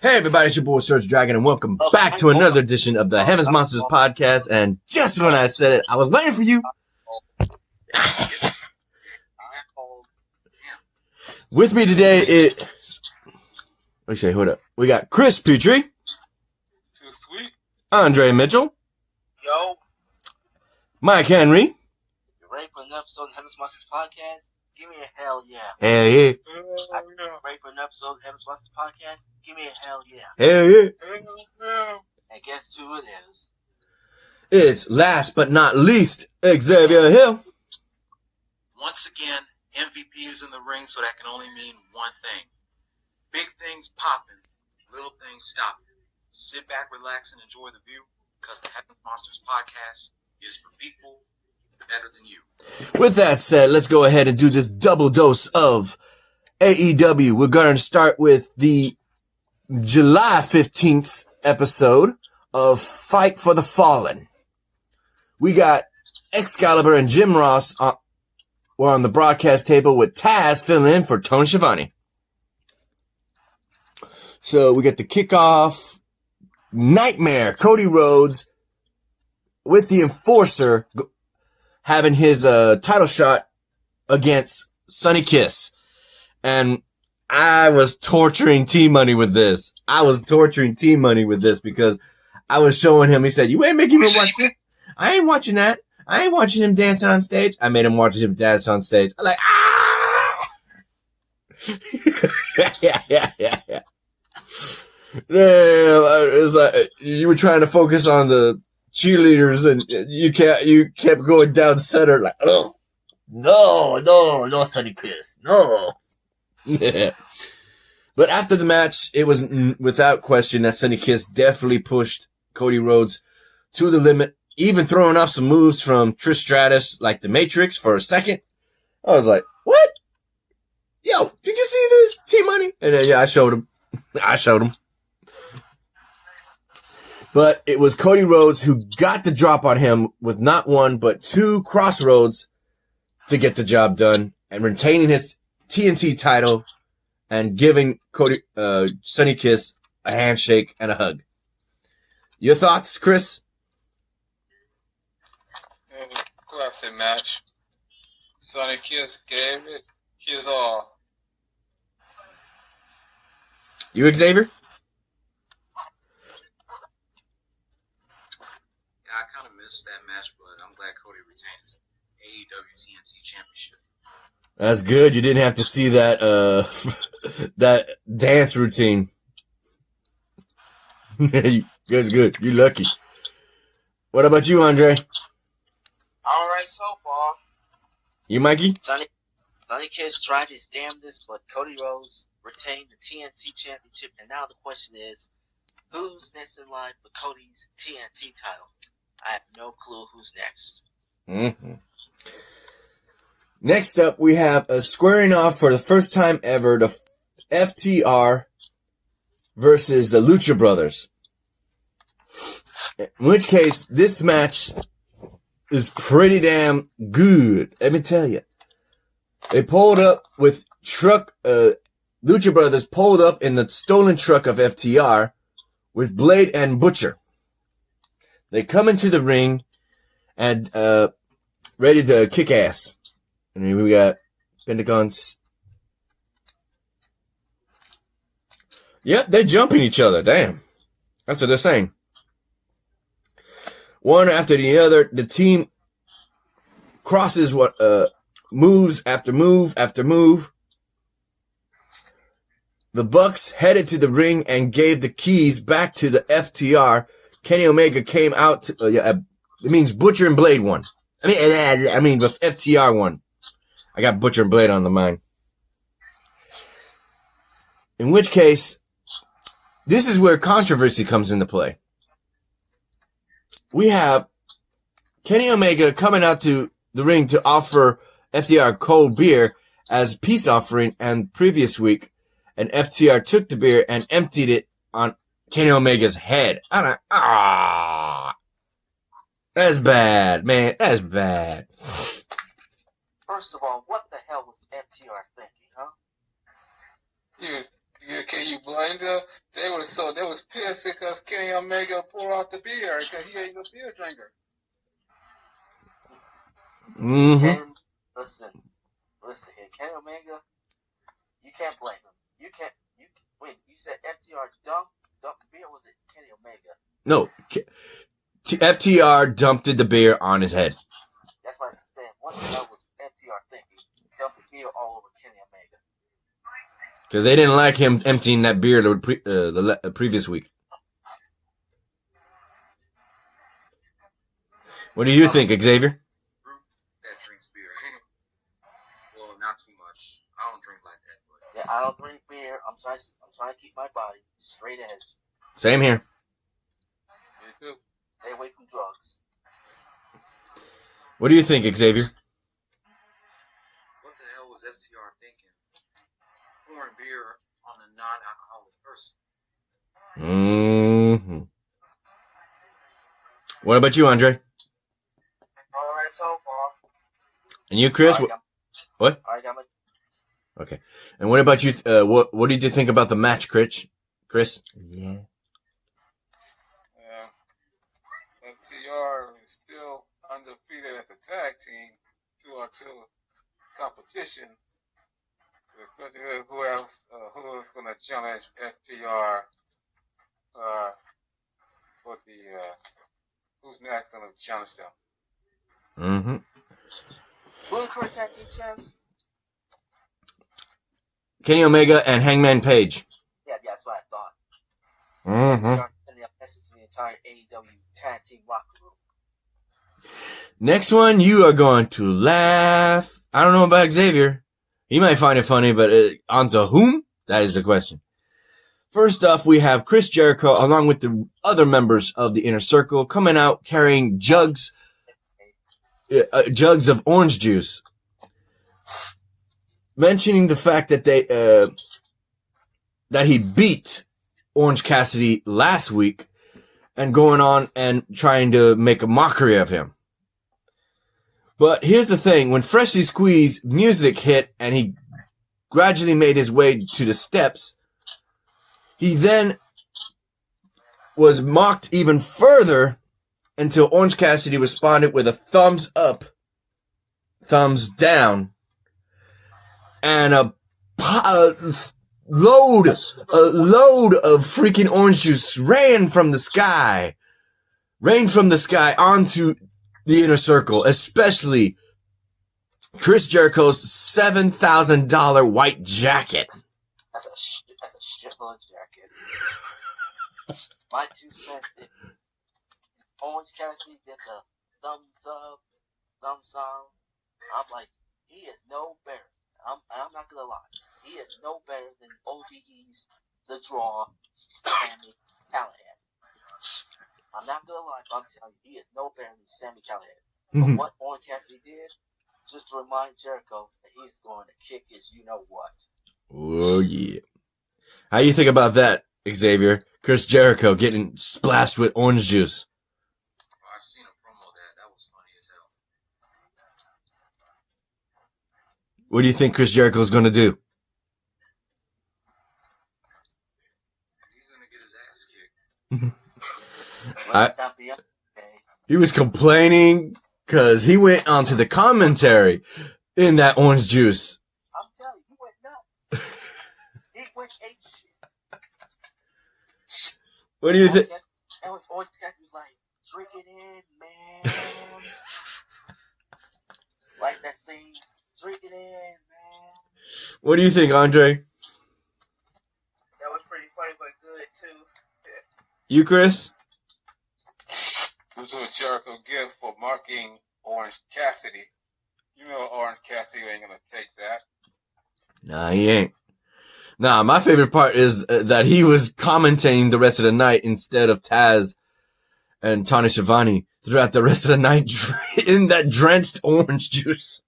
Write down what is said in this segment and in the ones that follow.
Hey everybody, it's your boy Search Dragon, and welcome back to another edition of the Heaven's Monsters podcast. And just when I said it, I was waiting for you. With me today is... Okay, hold up. We got Chris Petrie. Too sweet. Andre Mitchell. Yo. Mike Henry. You ready for an episode of Heaven's Monsters podcast? Give me a hell yeah. Hell yeah. Ready for an episode of Heaven's Monsters podcast? Give me a hell yeah. Hell yeah. And guess who it is? It's last but not least, Xavier Hill. Once again, MVP is in the ring, so that can only mean one thing. Big things popping, little things stopping. Sit back, relax, and enjoy the view, because the Heaven's Monsters podcast is for people better than you. With that said, let's go ahead and do this double dose of AEW. We're going to start with the July 15th episode of Fight for the Fallen. We got Excalibur and Jim Ross were on the broadcast table with Taz filling in for Tony Schiavone. So we get the kickoff. Nightmare, Cody Rhodes with the Enforcer having his title shot against Sonny Kiss. And I was torturing T-Money with this. Because I was showing him, he said, you ain't making me watch this. I ain't watching that. I ain't watching him dancing on stage. I made him watch him dance on stage. I'm like, ah! yeah. Damn, it's like you were trying to focus on the cheerleaders and you kept going down center like, oh, no, Sonny Kiss, no. But after the match, it was without question that Sonny Kiss definitely pushed Cody Rhodes to the limit, even throwing off some moves from Trish Stratus like the Matrix for a second. I was like, what? Yo, did you see this, T-Money? And then, yeah, I showed him. But it was Cody Rhodes who got the drop on him with not one, but two crossroads to get the job done and retaining his TNT title and giving Sonny Kiss a handshake and a hug. Your thoughts, Chris? Classic match. Sonny Kiss gave it his all. You, Xavier? I kind of missed that match, but I'm glad Cody retained his AEW TNT Championship. That's good. You didn't have to see that that dance routine. Good. You're lucky. What about you, Andre? All right, so far. You, Mikey? Sonny Kiss tried his damnedest, but Cody Rhodes retained the TNT Championship, and now the question is, who's next in line for Cody's TNT title? I have no clue who's next. Mm-hmm. Next up, we have a squaring off for the first time ever, the FTR versus the Lucha Brothers. In which case, this match is pretty damn good. Let me tell you. They pulled up with Lucha Brothers pulled up in the stolen truck of FTR with Blade and Butcher. They come into the ring and ready to kick ass. And we got Pentagon's. Yep, they're jumping each other. Damn. That's what they're saying. One after the other, the team crosses moves after move after move. The Bucks headed to the ring and gave the keys back to the FTR. Kenny Omega came out. It means Butcher and Blade won. I mean, with FTR won. I got Butcher and Blade on the mind. In which case, this is where controversy comes into play. We have Kenny Omega coming out to the ring to offer FTR cold beer as peace offering, and previous week, and FTR took the beer and emptied it on Kenny Omega's head. I'm like, that's bad, man. That's bad. First of all, what the hell was FTR thinking, huh? Can you blame them? They were so brought the beer because he ain't no beer drinker. Mm-hmm. Listen here, Kenny Omega. You can't blame him. Wait, you said FTR dumped the beer, or was it Kenny Omega? No, FTR dumped the beer on his head. That's what I said. What the hell was FTR thinking? Dumped the beer all over Kenny Omega. Because they didn't like him emptying that beer the previous week. What do you think, Xavier? That drinks beer. Well, not too much. I don't drink like that. But Yeah, I don't drink beer. I'm trying to keep my body straight edge. Same here. Me too. Stay away from drugs. What do you think, Xavier? what the hell was FTR thinking? Pouring beer on a non-alcoholic person. Mm-hmm. What about you, Andre? All right, so far. And you, Chris? All right, What? I got my. Okay. And what about you? What did you think about the match, Chris? Yeah. FTR is still undefeated as a tag team, 2-2 competition. Who else? Who is going to challenge FTR for the? Who's next going to challenge them? Mm-hmm. Who are the current tag team champs? Kenny Omega and Hangman Page. Yeah, that's what I thought. Mm-hmm. FTR sending a message to the entire AEW tag team locker room. Next one, you are going to laugh. I don't know about Xavier. He might find it funny, but onto whom? That is the question. First off, we have Chris Jericho along with the other members of the Inner Circle coming out carrying jugs of orange juice, mentioning the fact that that he beat Orange Cassidy last week and going on and trying to make a mockery of him. But here's the thing, when Freshly Squeezed music hit and he gradually made his way to the steps, he then was mocked even further until Orange Cassidy responded with a thumbs up, thumbs down, and a load of freaking orange juice rained from the sky onto the Inner Circle, especially Chris Jericho's $7,000 white jacket. That's a shitload jacket. My 2 cents. Orange Cassidy did the thumbs up, thumbs down. I'm like, he is no better. I'm not gonna lie. He is no better than OVE's The Draw, Sammy Callahan. I'm not gonna lie, but I'm telling you, he is no better than Sammy Callahan. But what Orange Cassidy did, just to remind Jericho that he is going to kick his you-know-what. Oh, yeah. How do you think about that, Xavier? Chris Jericho getting splashed with orange juice. I've seen a promo that was funny as hell. What do you think Chris Jericho's going to do? He's gonna get his ass kicked. He was complaining because he went onto the commentary in that orange juice. I'm telling you, he went nuts. He went ape shit. What do you think? And Orange Cassidy was like, drink it in, man. Like that thing, drink it in, man. What do you think, Andre? That was pretty funny, but good too. You, Chris? This is what Jericho gives for marking Orange Cassidy. You know Orange Cassidy ain't gonna take that. Nah, he ain't. Nah, my favorite part is that he was commentating the rest of the night instead of Taz and Tony Schiavone throughout the rest of the night in that drenched orange juice.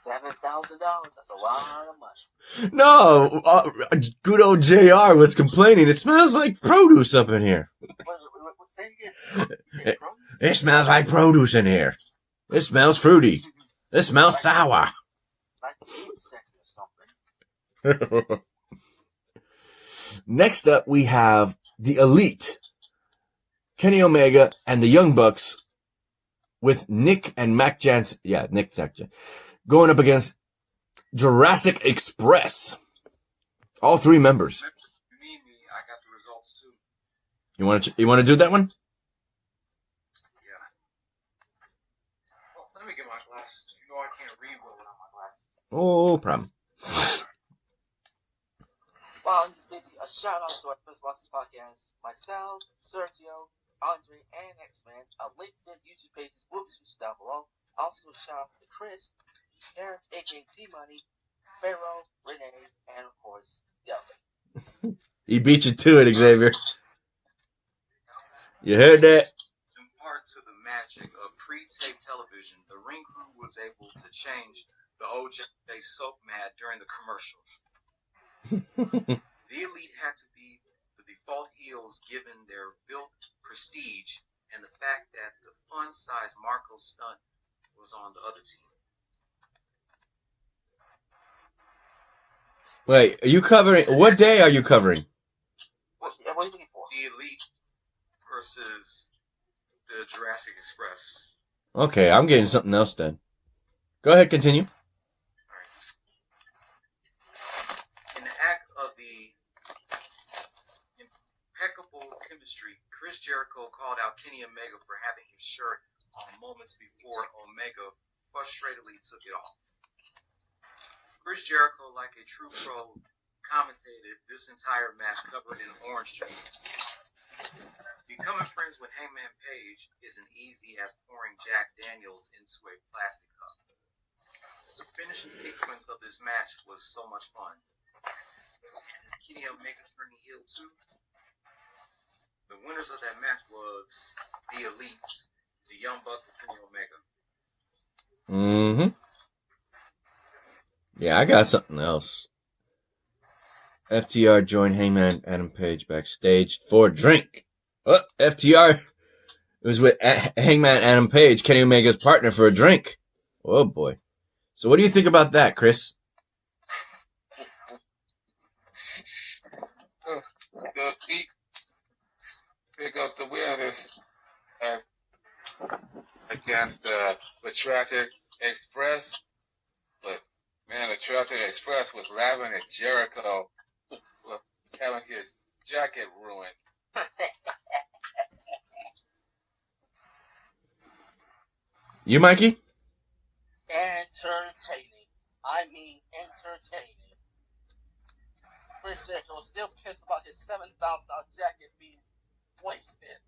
$7,000, that's a lot of money. No, good old JR was complaining. It smells like produce up in here. Say it again. It smells like produce in here. It smells fruity. It smells sour. Like or something. Next up, we have the Elite Kenny Omega and the Young Bucks with Nick and Mac Jansen. Yeah, Nick Jansen. Going up against Jurassic Express. All 3 members. Remember, if you need me, I got the results too. You want to do that one? Yeah. Well, let me get my glasses. You know I can't read well without my glasses. Oh, problem. While he's busy, a shout out to our Chris Bosses podcast. Myself, Sergio, Andre, and X-Man. A link to their YouTube pages will be switched down below. Also, a shout out to Chris, Terrence, aka T-Money, Pharaoh, Renee, and of course, Delvin. He beat you to it, Xavier. You heard that? In part to the magic of pre-tape television, the ring crew was able to change the OJ soap mat during the commercials. The Elite had to be the default heels given their built prestige and the fact that the fun-sized Marco stunt was on the other team. Wait, are you covering? What day are you covering? What are you looking for? The Elite versus the Jurassic Express. Okay, I'm getting something else then. Go ahead, continue. In the act of the impeccable chemistry, Chris Jericho called out Kenny Omega for having his shirt on moments before Omega frustratedly took it off. Chris Jericho, like a true pro, commentated this entire match covered in orange juice. Becoming friends with Hangman Page isn't easy as pouring Jack Daniels into a plastic cup. The finishing sequence of this match was so much fun. Is Kenny Omega turning heel too? The winners of that match was the Elites, the Young Bucks, and Kenny Omega. Mm-hmm. Yeah, I got something else. FTR joined Hangman Adam Page backstage for a drink. FTR was with Hangman Adam Page, Kenny Omega's partner, for a drink. Oh boy. So what do you think about that, Chris? The Elite pick up the winners against the Jurassic Express. But man, the Jurassic Express was laughing at Jericho for having his jacket ruined. You, Mikey? Entertaining. I mean, entertaining. Chris Jericho was still pissed about his $7,000 jacket being wasted.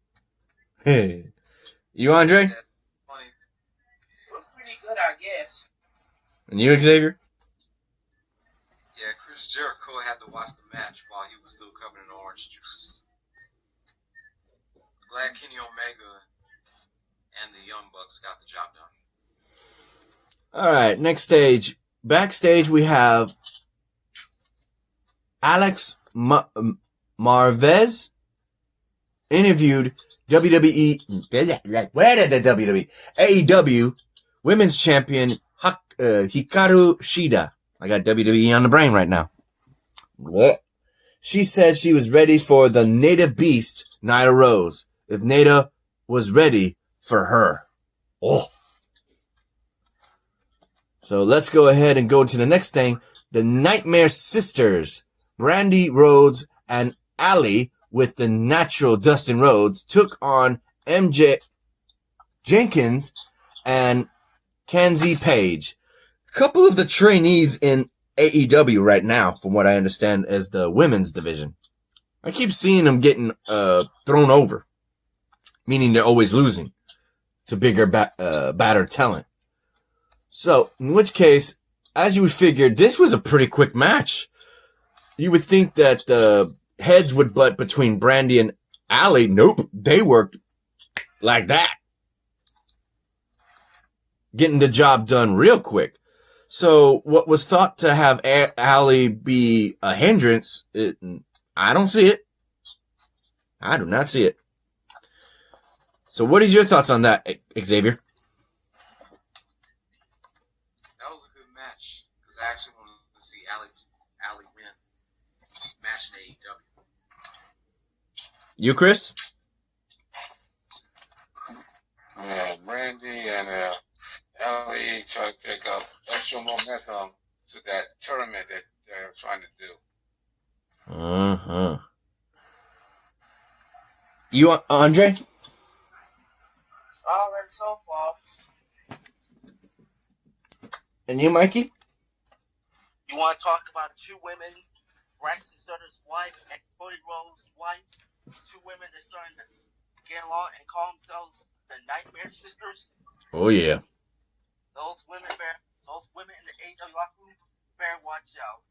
Hey. You, Andre? That funny. It was pretty good, I guess. And you, Xavier? Yeah, Chris Jericho had to watch the match while he was still covered in orange juice. Glad Kenny Omega and the Young Bucks got the job done. Alright, next stage. Backstage we have Alex Marvez interviewed AEW Women's Champion Hikaru Shida. I got WWE on the brain right now. What? She said she was ready for the native beast, Nyla Rose, if Nada was ready for her. Oh. So let's go ahead and go to the next thing. The Nightmare Sisters, Brandy Rhodes and Allie, with the natural Dustin Rhodes, took on MJ Jenkins and Kenzie Page. A couple of the trainees in AEW right now, from what I understand, as the women's division. I keep seeing them getting thrown over, meaning they're always losing to bigger, badder talent. So, in which case, as you would figure, this was a pretty quick match. You would think that heads would butt between Brandy and Allie. Nope, they worked like that. Getting the job done real quick. So, what was thought to have Allie be a hindrance, I don't see it. I do not see it. So, what is your thoughts on that, Xavier? That was a good match because I actually wanted to see Allie win match in AEW. You, Chris? to that tournament that they're trying to do. You, Andre? All right, so far. And you, Mikey? You want to talk about two women, Braxton Sutter's wife and Cody Rhodes' wife? Two women that starting to get along and call themselves the Nightmare Sisters? Oh, yeah. Those women in the AEW locker room, better watch out.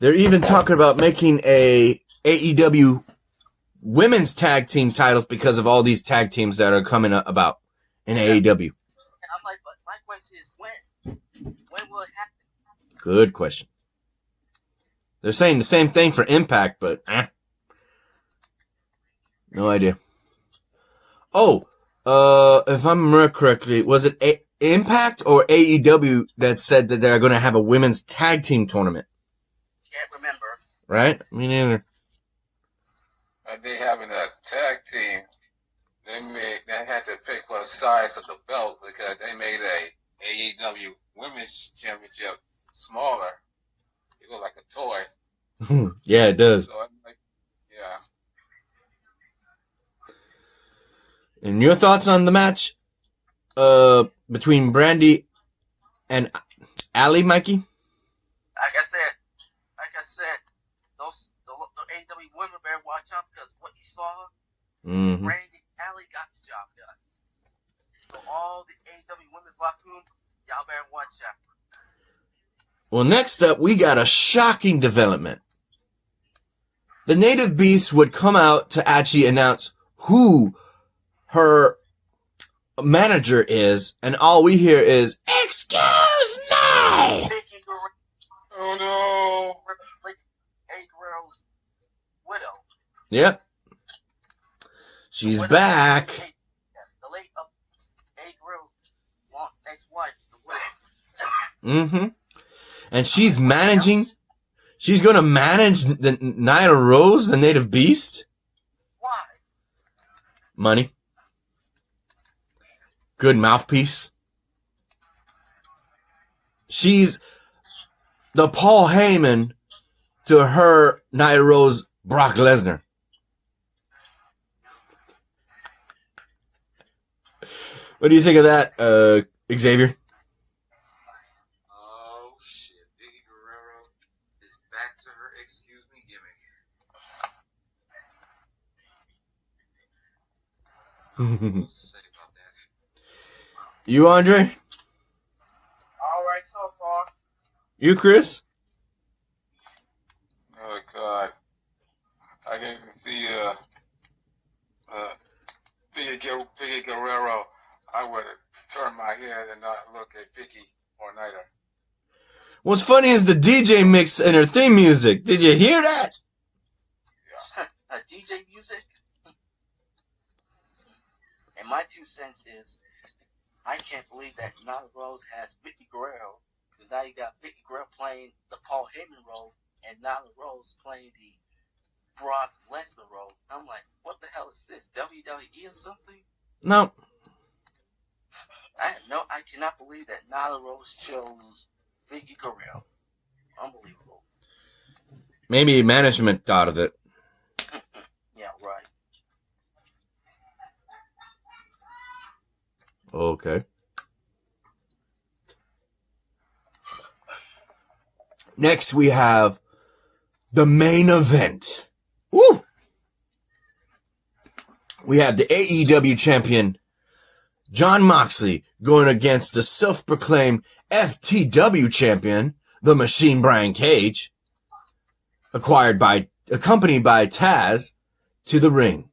They're even talking about making a AEW women's tag team titles because of all these tag teams that are coming up about in AEW. I'm like, but my question is when? When will it happen? Good question. They're saying the same thing for Impact, but no idea. Oh, if I remember correctly, was it Impact or AEW that said that they're going to have a women's tag team tournament? Can't remember. Right? Me neither. They having a tag team. They had to pick what size of the belt because they made a AEW Women's Championship smaller. It looked like a toy. Yeah, it does. So I'm like, yeah. And your thoughts on the match between Brandy and Allie, Mikey? Like I said, the AEW women better watch out because what you saw, Brandy Allie got the job done. So all the AEW women's locker room, y'all better watch out. Well, next up, we got a shocking development. The Native Beast would come out to actually announce who her manager is, and all we hear is, "Excuse me!" Oh no! Like Eddie Guerrero's widow. Yep. She's back. The late Eddie Guerrero's ex-wife, the widow. And she's managing. She's gonna manage the Nyla Rose, the Native Beast. Why? Money. Good mouthpiece. She's the Paul Heyman to her Nyla Rose Brock Lesnar. What do you think of that, Xavier? Oh shit, Vicky Guerrero is back to her excuse me gimmick. What's to say about that? You, Andre? All right, so far. You, Chris? Oh God! I can see Vicky Guerrero. I would turn my head and not look at Vicky or Nyla. What's funny is the DJ mix in her theme music. Did you hear that? A DJ music? And my 2 cents is, I can't believe that Nyla Rose has Vicky Guerrero, because now you got Vicky Guerrero playing the Paul Heyman role, and Nyla Rose playing the Brock Lesnar role. I'm like, what the hell is this? WWE or something? No. I cannot believe that Nyla Rose chose Vicky Guerrero. Unbelievable. Maybe management thought of it. Yeah, right. Okay. Next we have the main event. Woo! We have the AEW champion, Jon Moxley, going against the self-proclaimed FTW champion, the Machine Brian Cage, accompanied by Taz, to the ring.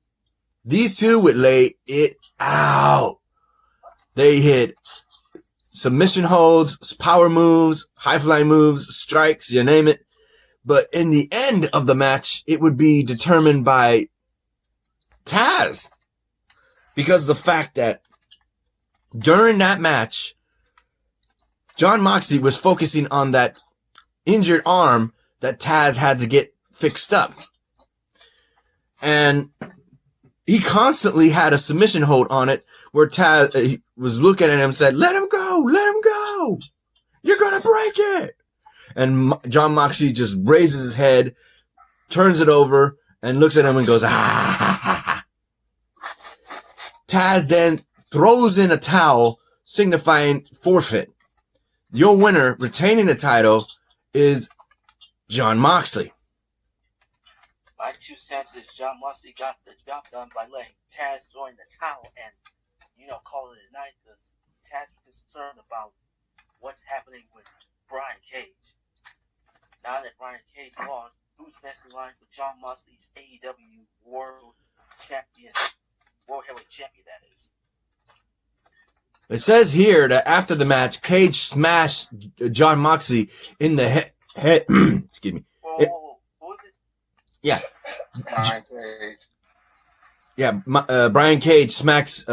These two would lay it out. They hit submission holds, power moves, high-flying moves, strikes, you name it. But in the end of the match, it would be determined by Taz. Because of the fact that during that match, Jon Moxley was focusing on that injured arm that Taz had to get fixed up. And he constantly had a submission hold on it where Taz was looking at him and said, let him go, let him go. no! You're gonna break it! And John Moxley just raises his head, turns it over, and looks at him and goes, ah. Taz then throws in a towel, signifying forfeit. Your winner, retaining the title, is John Moxley. My 2 cents is John Moxley got the job done by letting Taz join the towel and, call it a night because Taz was concerned about what's happening with Brian Cage. Now that Brian Cage lost, who's next in line for John Moxley's AEW World Heavyweight Champion, that is. It says here that after the match, Cage smashed John Moxley in the head. Excuse me. Who was it? Yeah. Brian Cage. Yeah, Brian Cage smacks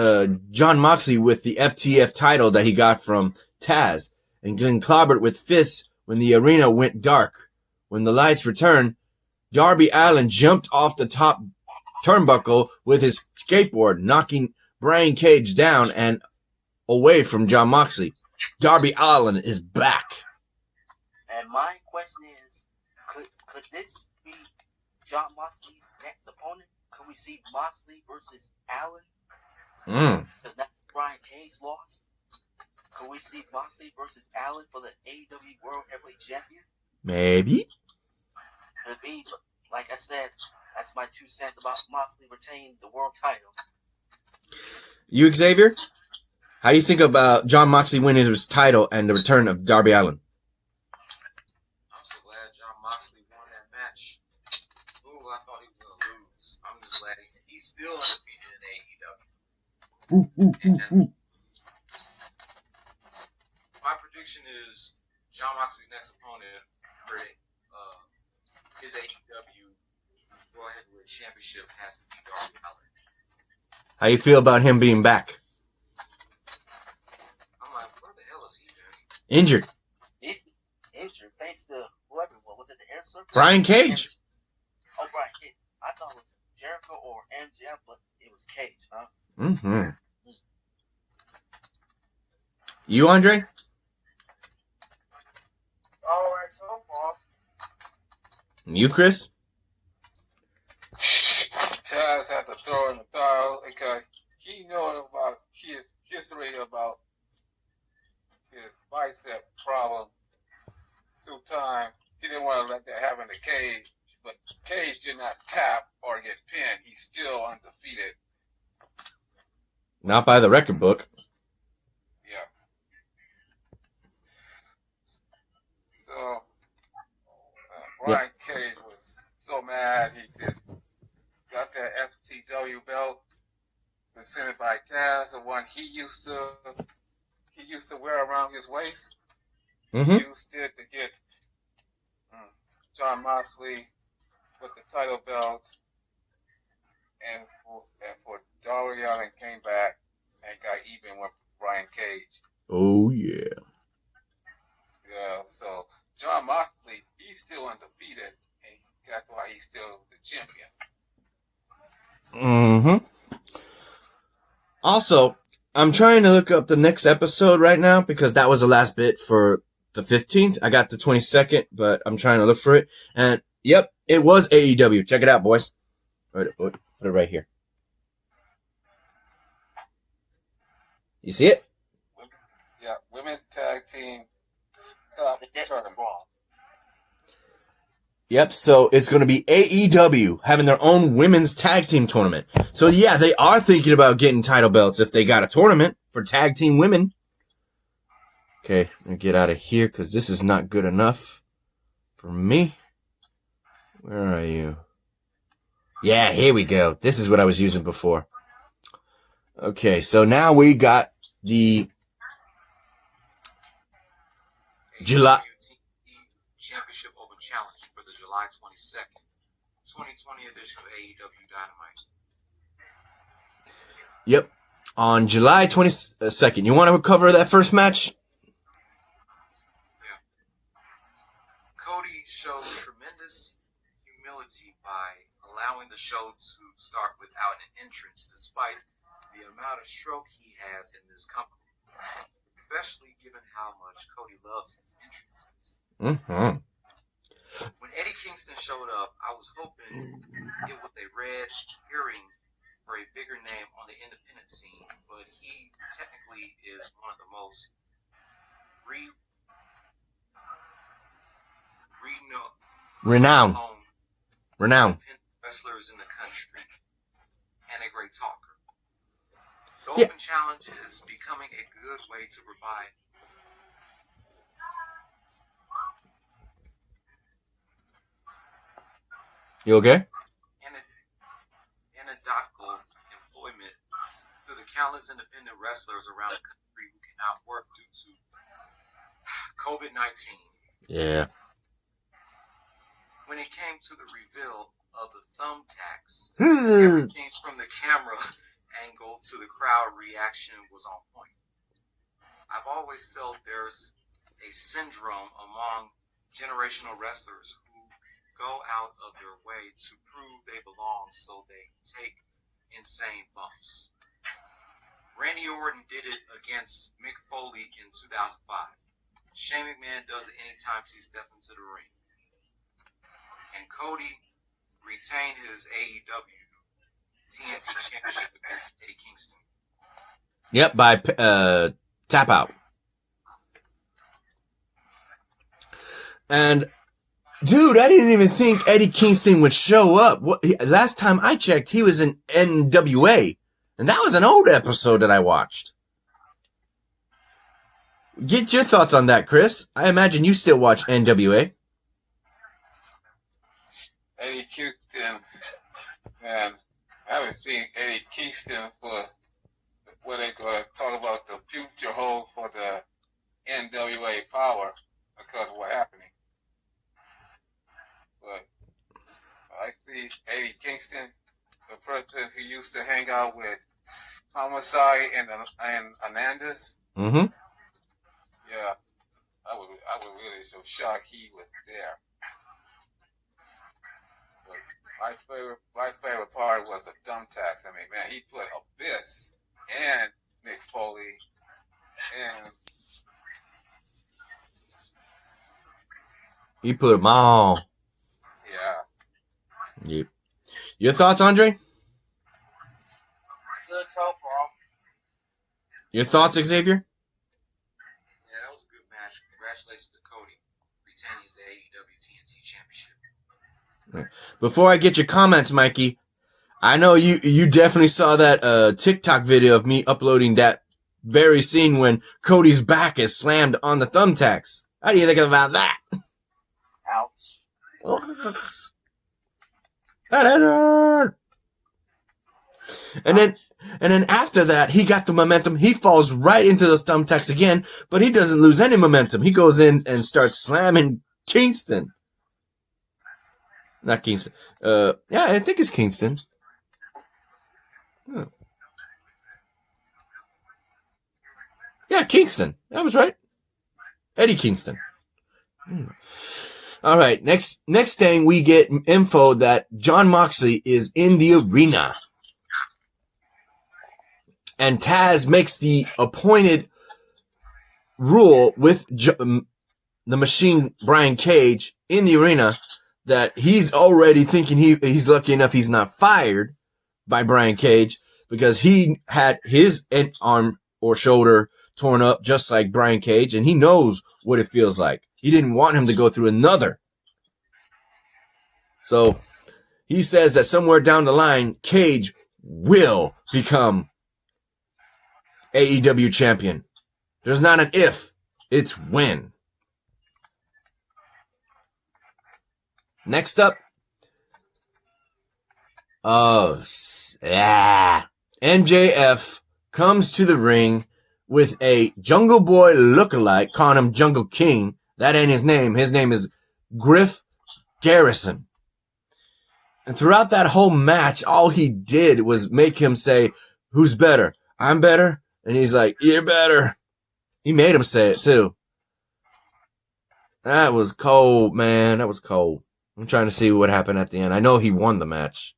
John Moxley with the FTF title that he got from Taz, and then clobbered with fists when the arena went dark. When the lights returned, Darby Allin jumped off the top turnbuckle with his skateboard, knocking Brian Cage down and away from John Moxley. Darby Allin is back. And my question is, could this be John Moxley's next opponent? Could we see Moxley versus Allin? Because now Brian Cage lost. Could we see Moxley versus Allin for the AEW World Heavyweight Champion? Maybe. Could be, but like I said, that's my 2 cents about Moxley retaining the world title. You, Xavier? How do you think about John Moxley winning his title and the return of Darby Allin? I'm so glad John Moxley won that match. Ooh, I thought he was going to lose. I'm just glad he's still undefeated in AEW. My prediction is John Moxley's next opponent for his AEW World Heavyweight Championship has to be Darby Allin. How you feel about him being back? I'm like, where the hell is he been? Injured. He's injured thanks to whoever. What was it, the air circle? Brian Cage. Oh, Brian Cage. I thought it was Jericho or MJF, but it was Cage, huh? Mm-hmm. You, Andre? All right, so far. You, Chris? Taz had to throw in the towel because he knew about his history about his bicep problem through time. He didn't want to let that happen to Cage, but Cage did not tap or get pinned. He's still undefeated. Not by the record book. Yeah. So Brian Cage was so mad he just got that FTW belt presented by Taz, the one he used to wear around his waist. Mm-hmm. He used it to get John Moxley with the title belt, and for Darby Allin came back and got even with Brian Cage. Oh yeah. Yeah. So John Moxley, he's still undefeated, and that's why he's still the champion. Mm-hmm. Also, I'm trying to look up the next episode right now because that was the last bit for the 15th. I got the 22nd, but I'm trying to look for it. And yep, it was AEW. Check it out, boys. Put it right here. You see it? Yeah, women's tag team cup tournament. Yep, so it's going to be AEW having their own women's tag team tournament. So yeah, they are thinking about getting title belts if they got a tournament for tag team women. Okay, let me get out of here because this is not good enough for me. Where are you? Yeah, here we go. This is what I was using before. Okay, so now we got the July Championship Open Challenge for the July 22nd, 2020 edition of AEW Dynamite. Yep, on July 22nd. You want to cover that first match? Yeah. Cody showed tremendous humility by allowing the show to start without an entrance, despite the amount of stroke he has in this company. especially given how much Cody loves his entrances. Mm-hmm. When Eddie Kingston showed up, I was hoping it was a red herring for a bigger name on the independent scene, but he technically is one of the most Renowned wrestlers in the country, and a great talker. The Yeah. Open Challenge is becoming a good way to provide You okay? anecdotal employment to the countless independent wrestlers around the country who cannot work due to COVID-19. Yeah. When it came to the reveal of the thumbtacks, Hmm. everything from the camera angle to the crowd reaction was on point. I've always felt there's a syndrome among generational wrestlers who go out of their way to prove they belong, so they take insane bumps. Randy Orton did it against Mick Foley in 2005. Shane McMahon does it anytime she steps into the ring. And Cody retained his AEW TNT Championship against Eddie Kingston. Yep, by tap out. And dude, I didn't even think Eddie Kingston would show up. Last time I checked, he was in NWA, and that was an old episode that I watched. Get your thoughts on that, Chris. I imagine you still watch NWA. Eddie Kingston, man, I haven't seen Eddie Kingston for what they're going to talk about the future hold for the NWA power because of what happened. But I see Eddie Kingston, the person who used to hang out with Homicide and Hernandez. Mm-hmm. Yeah, I would really so shocked he was there. But my favorite part was the thumbtacks. I mean, man, he put Abyss and Mick Foley and He put them all. yeah. Yep. Your thoughts, Andre? Good so far. Your thoughts, Xavier? Yeah, that was a good match. Congratulations to Cody retaining his AEW TNT Championship. Before I get your comments, Mikey, I know you definitely saw that TikTok video of me uploading that very scene when Cody's back is slammed on the thumbtacks. How do you think about that? Ouch. And then after that, he got the momentum. He falls right into the thumbtacks again, but he doesn't lose any momentum. He goes in and starts slamming Kingston. Not Kingston. Yeah, I think it's Kingston. Yeah, Kingston. That was right. Eddie Kingston. All right. Next thing, we get info that Jon Moxley is in the arena. And Taz makes the appointed rule with the Machine Brian Cage in the arena that he's already thinking he's lucky enough he's not fired by Brian Cage because he had his arm or shoulder torn up just like Brian Cage, and he knows what it feels like. He didn't want him to go through another. So he says that somewhere down the line, Cage will become AEW champion. There's not an if, it's when. Next up, MJF comes to the ring with a Jungle Boy lookalike, calling him Jungle King. That ain't his name. His name is Griff Garrison. And throughout that whole match, all he did was make him say, "Who's better? I'm better." And he's like, "You're better." He made him say it too. That was cold, man. That was cold. I'm trying to see what happened at the end. I know he won the match.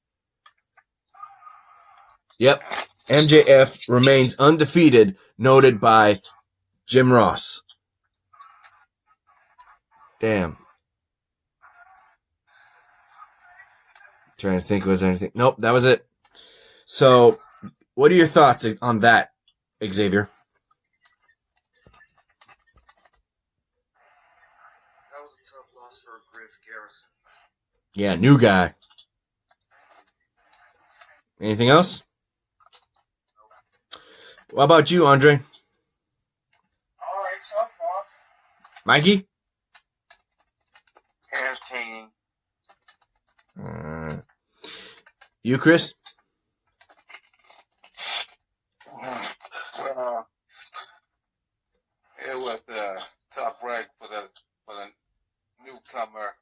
Yep. MJF remains undefeated, noted by Jim Ross. Damn. Trying to think, was there anything? Nope, that was it. So, what are your thoughts on that, Xavier? That was a tough loss for Griff Garrison. Yeah, new guy. Anything else? What about you, Andre? All right, so far. Mikey? Entertaining. You, Chris? Well, it was the top break for the newcomer.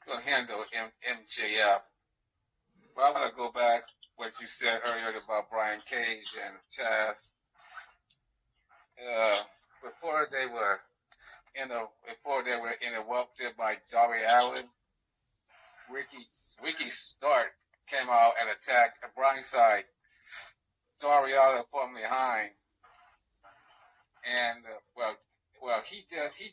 Couldn't handle MJF. But I'm gonna go back what you said earlier about Brian Cage and Taz. Before they were interrupted by Darby Allin, Ricky Stark came out and attacked a blindside. Darby Allin from behind, and he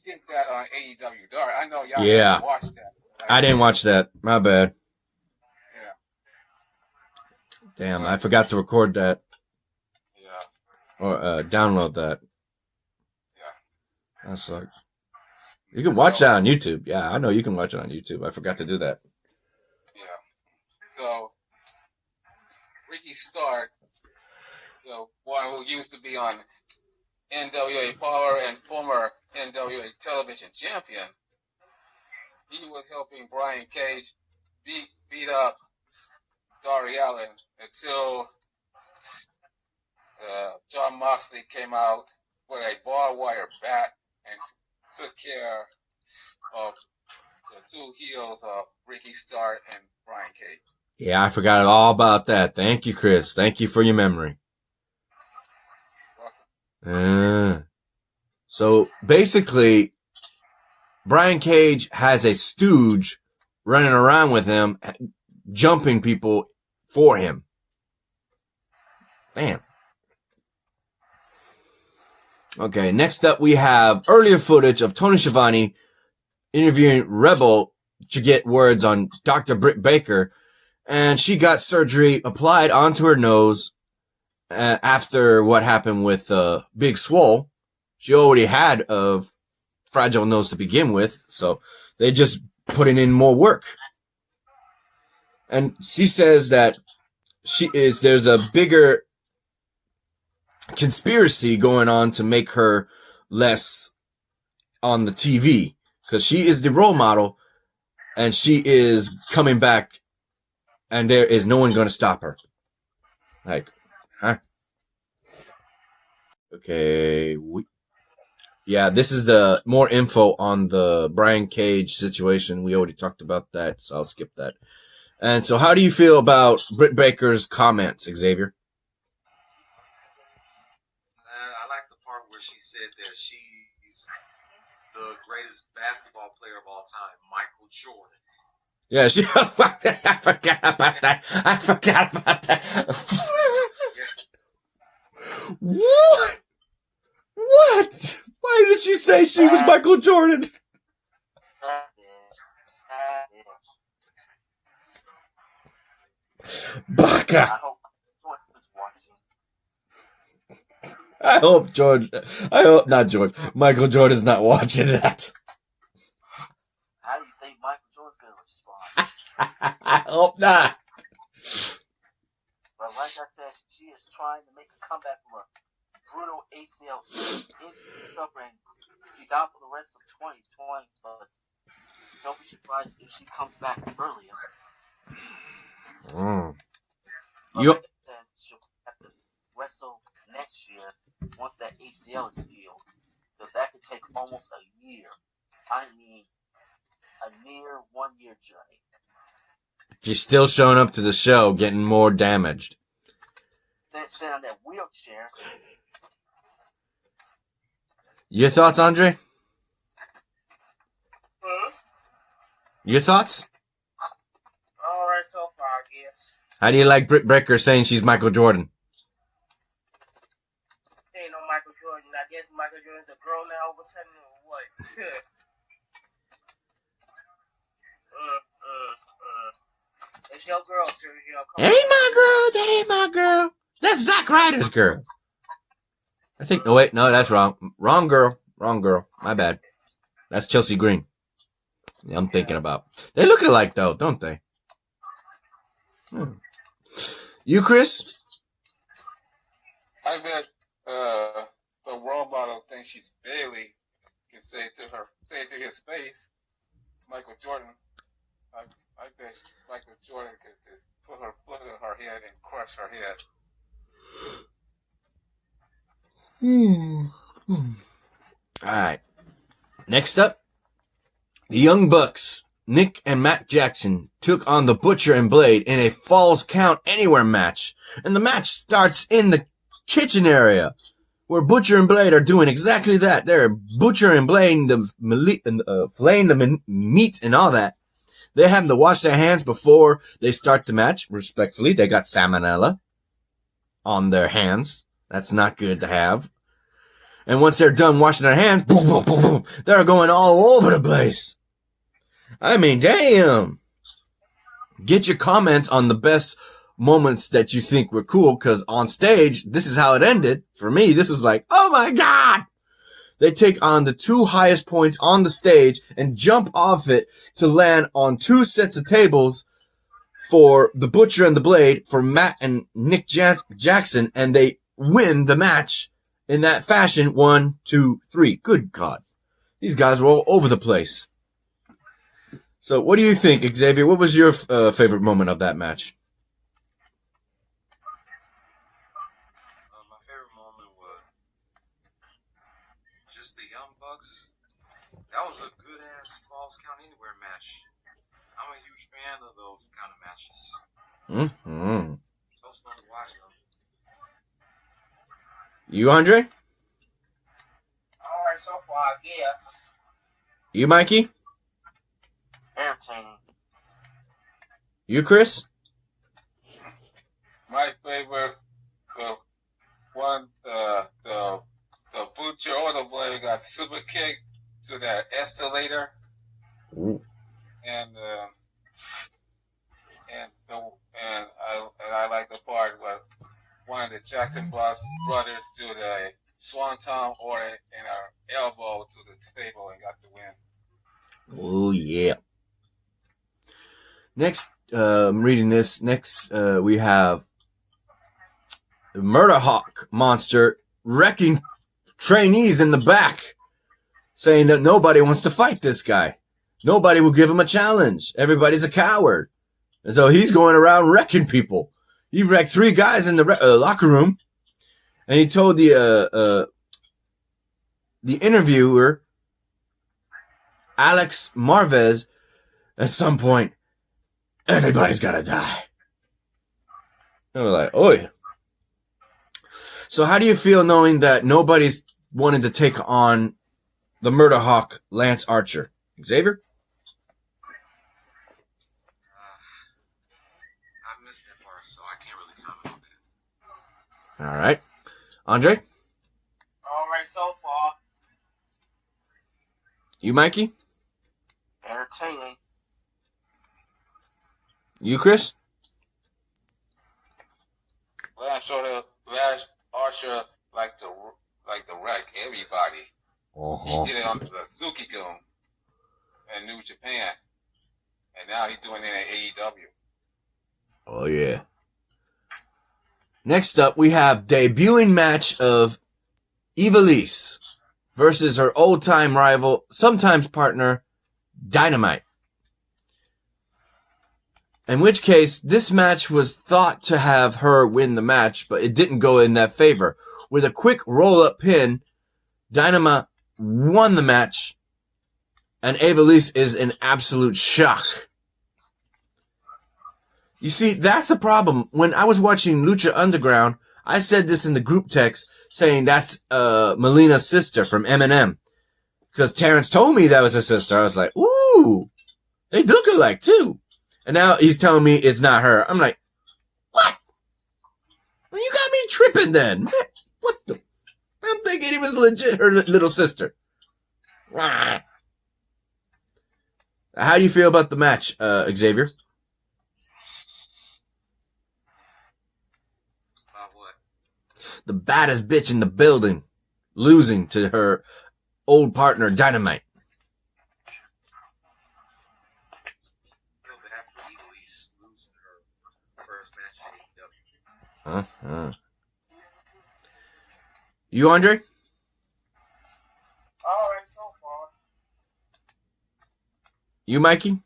did that on AEW Dark. I know y'all haven't watched that. I didn't watch that. My bad. Yeah. Damn, I forgot to record that. Yeah. Or download that. Yeah. That sucks. You can watch that on YouTube. Yeah, I know you can watch it on YouTube. I forgot to do that. Yeah. So, Ricky Stark, one who used to be on NWA Power and former NWA television champion, he was helping Brian Cage beat up Darby Allin until John Moxley came out with a barbed wire bat and took care of the two heels of Ricky Stark and Brian Cage. Yeah, I forgot all about that. Thank you, Chris. Thank you for your memory. So basically, Brian Cage has a stooge running around with him, jumping people for him. Damn. Okay, next up we have earlier footage of Tony Schiavone interviewing Rebel to get words on Dr. Britt Baker, and she got surgery applied onto her nose after what happened with Big Swole. She already had a fragile nose to begin with, so they just putting in more work. And she says that there's a bigger conspiracy going on to make her less on the TV, because she is the role model and she is coming back and there is no one going to stop her. Like, huh? Okay. Yeah, this is the more info on the Brian Cage situation. We already talked about that, so I'll skip that. And so how do you feel about Britt Baker's comments, Xavier? I like the part where she said that she's the greatest basketball player of all time, Michael Jordan. Yeah, I forgot about that. What? What? Why did she say she was Michael Jordan? Baka! I hope Michael Jordan's not watching that. How do you think Michael Jordan's going to respond? I hope not. But like I said, she is trying to make a comeback from a brutal ACL injury, and she's out for the rest of 2020, but don't be surprised if she comes back earlier. Like I said, she'll have to wrestle next year once that ACL is healed, because that could take almost a year. I mean, a near 1 year journey. She's still showing up to the show, getting more damaged. Sit on that wheelchair. Your thoughts, Andre? Your thoughts? Alright so far, I guess. How do you like Britt Baker saying she's Michael Jordan? Ain't no Michael Jordan, I guess Michael Jordan's a girl now all of a sudden, or what? It's your girl, Sergio. Ain't my girl. That ain't my girl. That's Zack Ryder's girl. I think. No, wait. No, that's wrong. Wrong girl. Wrong girl. My bad. That's Chelsea Green. Yeah, I'm thinking about. They look alike though, don't they? You, Chris? I bet the role model thinks she's Bailey can say to his face, Michael Jordan. I bet Michael Jordan could just put her foot in her head and crush her head. All right. Next up, the Young Bucks, Nick and Matt Jackson, took on the Butcher and Blade in a Falls Count Anywhere match. And the match starts in the kitchen area, where Butcher and Blade are doing exactly that. They're Butcher and Blade, flaying the meat and all that. They have to wash their hands before they start the match. Respectfully, they got salmonella on their hands. That's not good to have. And once they're done washing their hands, boom, boom, boom, boom, they're going all over the place. I mean, damn. Get your comments on the best moments that you think were cool, because on stage, this is how it ended. For me, this was like, oh my God. They take on the two highest points on the stage and jump off it to land on two sets of tables for the Butcher and the Blade, for Matt and Nick Jackson, and they win the match in that fashion. 1, 2, 3. Good God. These guys were all over the place. So what do you think, Xavier? What was your favorite moment of that match? My favorite moment was just the Young Bucks. That was a good-ass Falls Count Anywhere match. I'm a huge fan of those kind of matches. Mm-hmm. It was fun to watch them. You, Andre? Alright, so far, I guess. You, Mikey? Entertaining. You, Chris? My favorite, the Butcher or the Blade got super kicked to that escalator. Ooh. And I like the part where one of the Jackson brothers do the swanton order and her elbow to the table and got the win. Oh, yeah. Next, I'm reading this. Next, we have the Murder Hawk monster wrecking trainees in the back, saying that nobody wants to fight this guy. Nobody will give him a challenge. Everybody's a coward. And so he's going around wrecking people. He wrecked 3 guys in the locker room, and he told the interviewer, Alex Marvez, at some point, everybody's gotta die. And we're like, oi. So how do you feel knowing that nobody's wanted to take on the Murder Hawk, Lance Archer? Xavier? I missed that part, so I can't really comment on that. All right. Andre? Alright, so far. You, Mikey? Entertaining. You, Chris? Lance Archer like to wreck everybody. Uh-huh. He did it on the Suzuki-gun in New Japan, and now he's doing it in AEW. Oh, yeah. Next up, we have debuting match of Ivelisse versus her old-time rival, sometimes partner, Dynamite. In which case, this match was thought to have her win the match, but it didn't go in that favor. With a quick roll-up pin, Dynamite won the match, and Ivelisse is in absolute shock. You see, that's the problem. When I was watching Lucha Underground, I said this in the group text, saying that's Melina's sister from Eminem. Because Terrence told me that was his sister. I was like, ooh, they look alike too. And now he's telling me it's not her. I'm like, what? Well, you got me tripping then. What the? I'm thinking he was legit her little sister. How do you feel about the match, Xavier? About what? The baddest bitch in the building losing to her old partner, Dynamite. Feel bad for Elise losing her first match at AEW. You, Andre? Alright, so far. You, Mikey?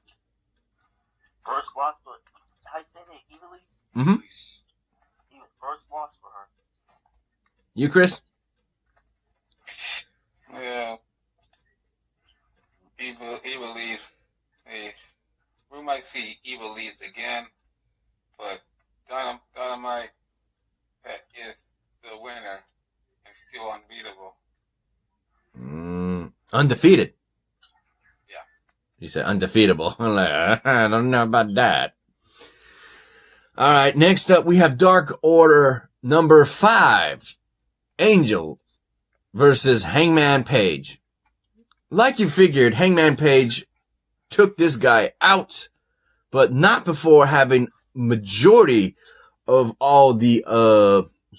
First loss, but how you say that? Elise? Mm-hmm. Even first loss for her. You, Chris? Yeah. Evil Leaf. Hey, we might see Evil Leaf again, but Dynamite is the winner and still unbeatable. Undefeated. Yeah. You said undefeatable. I'm like, I don't know about that. All right, next up we have Dark Order number 5. Angel versus Hangman Page. Like you figured, Hangman Page took this guy out, but not before having majority of all the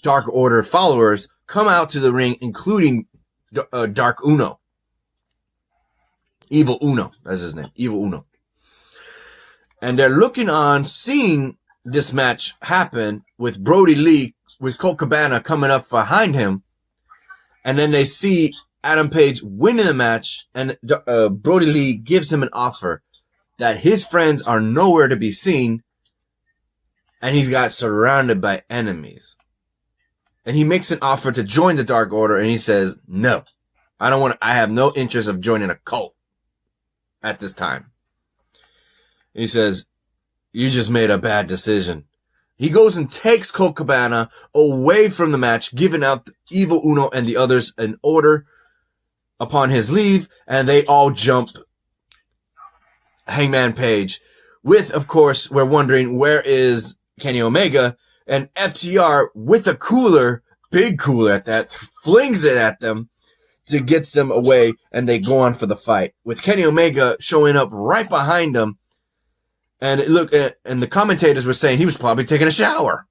Dark Order followers come out to the ring, including Dark Uno. Evil Uno, that's his name. Evil Uno. And they're looking on, seeing this match happen with Brody Lee, with Colt Cabana coming up behind him. And then they see Adam Page winning the match, and Brody Lee gives him an offer that his friends are nowhere to be seen, and he's got surrounded by enemies. And he makes an offer to join the Dark Order, and he says, no, I have no interest of joining a cult at this time. He says, you just made a bad decision. He goes and takes Colt Cabana away from the match, giving out Evil Uno and the others an order upon his leave, and they all jump Hangman Page. With, of course, we're wondering, where is Kenny Omega? And FTR, with a cooler, big cooler at that, flings it at them to get them away, and they go on for the fight. With Kenny Omega showing up right behind them. And and the commentators were saying he was probably taking a shower.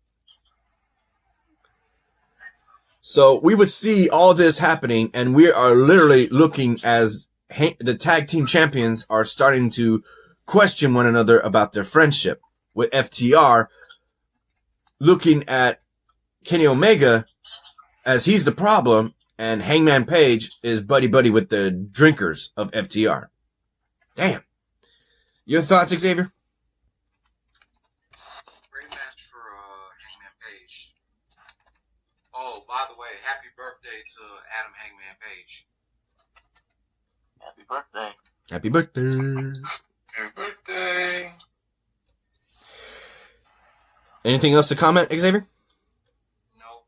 So we would see all this happening, and we are literally looking as the tag team champions are starting to question one another about their friendship. With FTR looking at Kenny Omega as he's the problem, and Hangman Page is buddy-buddy with the drinkers of FTR. Damn. Your thoughts, Xavier? Oh, by the way, happy birthday to Adam Hangman Page. Happy birthday. Happy birthday. Happy birthday. Anything else to comment, Xavier? No.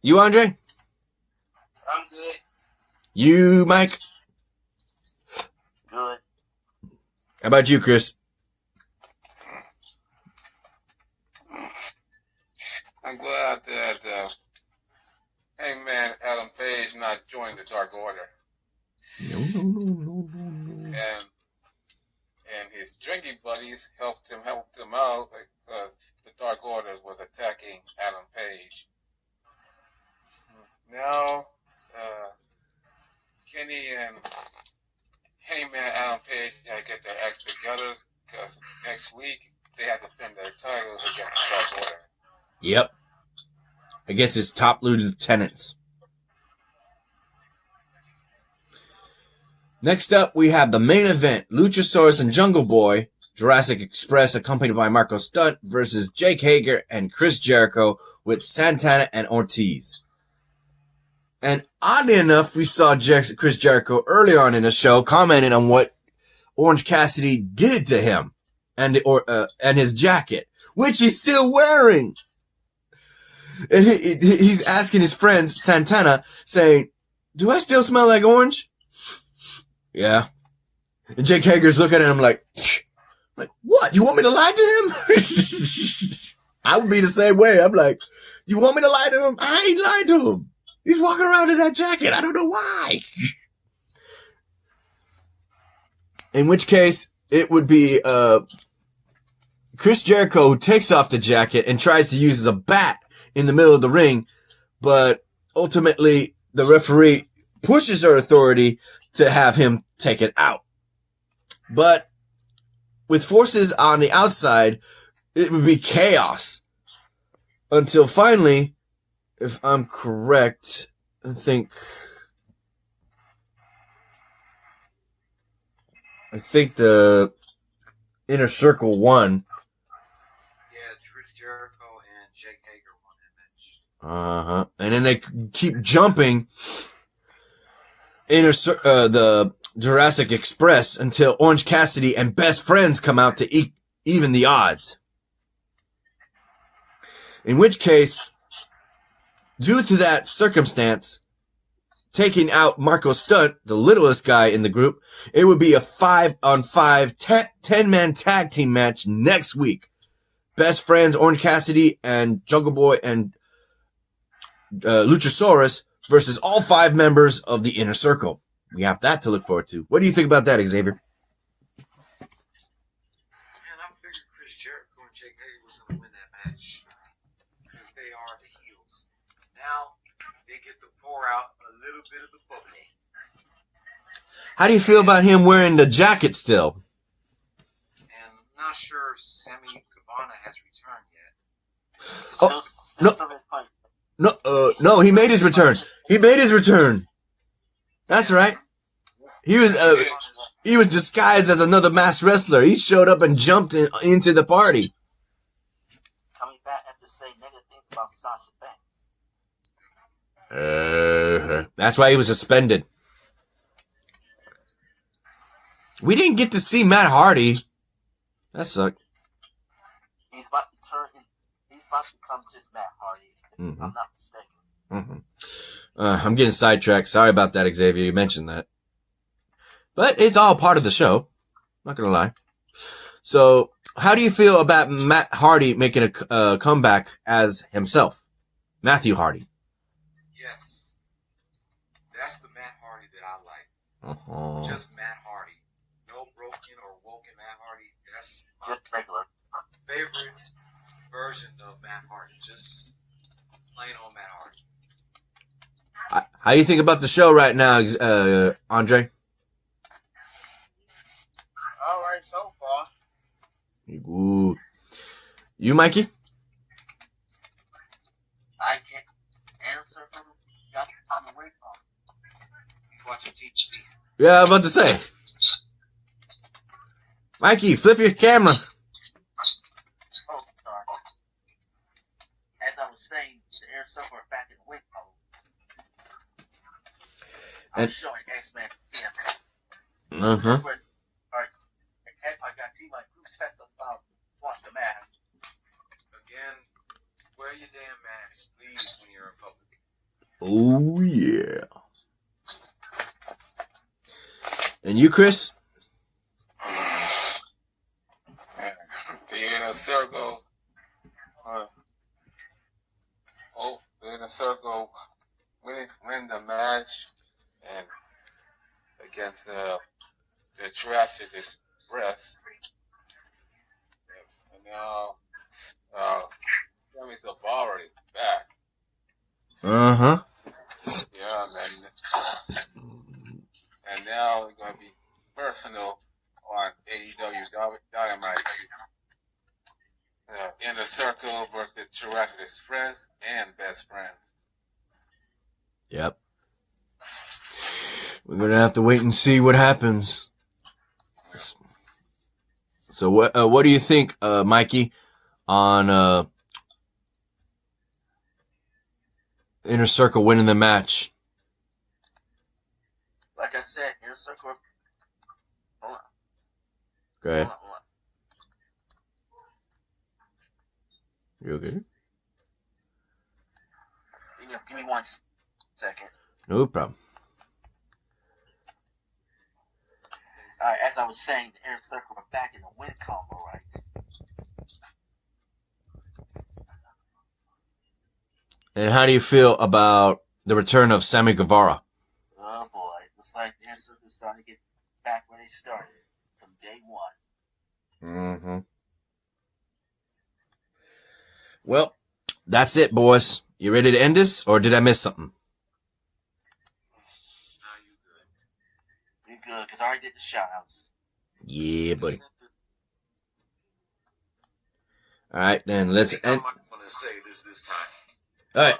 You, Andre? I'm good. You, Mike? Good. How about you, Chris? I'm glad that Hangman Adam Page not joined the Dark Order. No. And his drinking buddies helped him out because the Dark Order was attacking Adam Page. Now, Kenny and Hangman Adam Page gotta get their act together because next week they have to defend their titles against the Dark Order. Yep. Against his top lieutenants. Next up, we have the main event. Luchasaurus and Jungle Boy, Jurassic Express, accompanied by Marco Stunt, versus Jake Hager and Chris Jericho with Santana and Ortiz. And oddly enough, we saw Chris Jericho early on in the show commenting on what Orange Cassidy did to him and his jacket, which he's still wearing. And he's asking his friend Santana, saying, do I still smell like orange? Yeah. And Jake Hager's looking at him like, what? You want me to lie to him? I would be the same way. I'm like, you want me to lie to him? I ain't lied to him. He's walking around in that jacket. I don't know why. In which case, it would be Chris Jericho who takes off the jacket and tries to use as a bat in the middle of the ring, but ultimately the referee pushes her authority to have him take it out. But with forces on the outside, it would be chaos. Until finally, if I'm correct, I think the Inner Circle won. Yeah, Chris Jericho and Jake Hager won that match. And then they keep jumping the Jurassic Express until Orange Cassidy and Best Friends come out to even the odds. In which case, due to that circumstance, taking out Marco Stunt, the littlest guy in the group, it would be a 5-on-5 10-man tag team match next week. Best Friends, Orange Cassidy, and Jungle Boy and Luchasaurus versus all 5 members of the Inner Circle. We have that to look forward to. What do you think about that, Xavier? Man, I figured Chris Jericho and Jake Hager was going to win that match. Because they are the heels. Now, they get to pour out a little bit of the bubbly. How do you feel about him wearing the jacket still? And I'm not sure if Sammy Guevara has returned yet. No, he made his return. He made his return. That's right. He was disguised as another masked wrestler. He showed up and jumped into the party. Coming back after saying negative things about Sasha Banks. That's why he was suspended. We didn't get to see Matt Hardy. That sucked. He's about to become just Matt Hardy, if I'm not mistaken. I'm getting sidetracked. Sorry about that, Xavier. You mentioned that. But it's all part of the show. Not gonna lie. So, how do you feel about Matt Hardy making a comeback as himself? Matthew Hardy. Yes. That's the Matt Hardy that I like. Just Matt Hardy. No broken or woken Matt Hardy. That's my Just regular. favorite version of Matt Hardy. Just plain old Matt Hardy. How do you think about the show right now, Andre? All right, so far. Ooh. You, Mikey? I can't answer for him. Got time away from him. He's watching TTC. Yeah, I'm about to say. Mikey, flip your camera. Oh, sorry. As I was saying, the air somewhere back in the wind pole. I'm showing X-Men DMs. I got T-My group test us about wash the mask. Again, wear your damn mask, please, when you're in public. Oh, yeah. And you, Chris? The Inner Circle. The Inner Circle win the match and against the Jurassic Express. And now Sammy Guevara is back. Yeah, and now it's gonna be personal on AEW Dynamite. Inner Circle versus Jurassic Express and Best Friends. Yep. We're gonna have to wait and see what happens. So what do you think, Mikey, on Inner Circle winning the match? Like I said, Inner Circle. Hold on. Go ahead. Hold on. You okay? Give me 1 second. No problem. As I was saying, the Inner Circle are back in the win combo, right? And how do you feel about the return of Sammy Guevara. Oh boy, looks like the Inner is starting to get back where they started from day one. Mm-hmm. Well, that's it, boys. You ready to end this, or did I miss something? No, you good. You're good, because I already did the shout-outs. Yeah, buddy. All right, then let's I end. think I'm going to say this time. All right.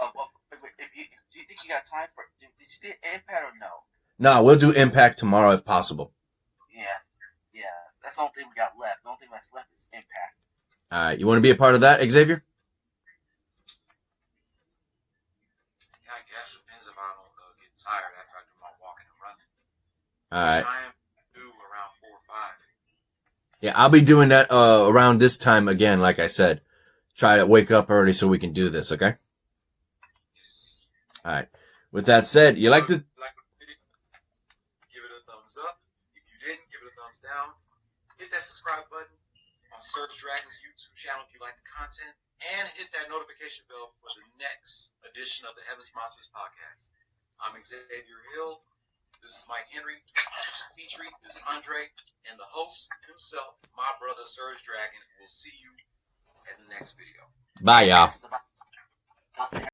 Do you think you got time for? Did you do Impact or no? No, we'll do Impact tomorrow if possible. Yeah. That's the only thing we got left. The only thing that's left is Impact. All right, you want to be a part of that, Xavier? Yeah, I guess it depends if I don't get tired after I do my walking and running. All right. Which I am due around 4 or 5. Yeah, I'll be doing that around this time again, like I said. Try to wake up early so we can do this, okay? Yes. All right. With that said, you like to... Give it a thumbs up. If you didn't, give it a thumbs down. Hit that subscribe button on Surge Dragon's YouTube channel if you like the content. And hit that notification bell for the next edition of the Heaven's Monsters podcast. I'm Xavier Hill. This is Mike Henry. This is Petrie. This is Andre. And the host himself, my brother Surge Dragon. We'll see you at the next video. Bye, y'all.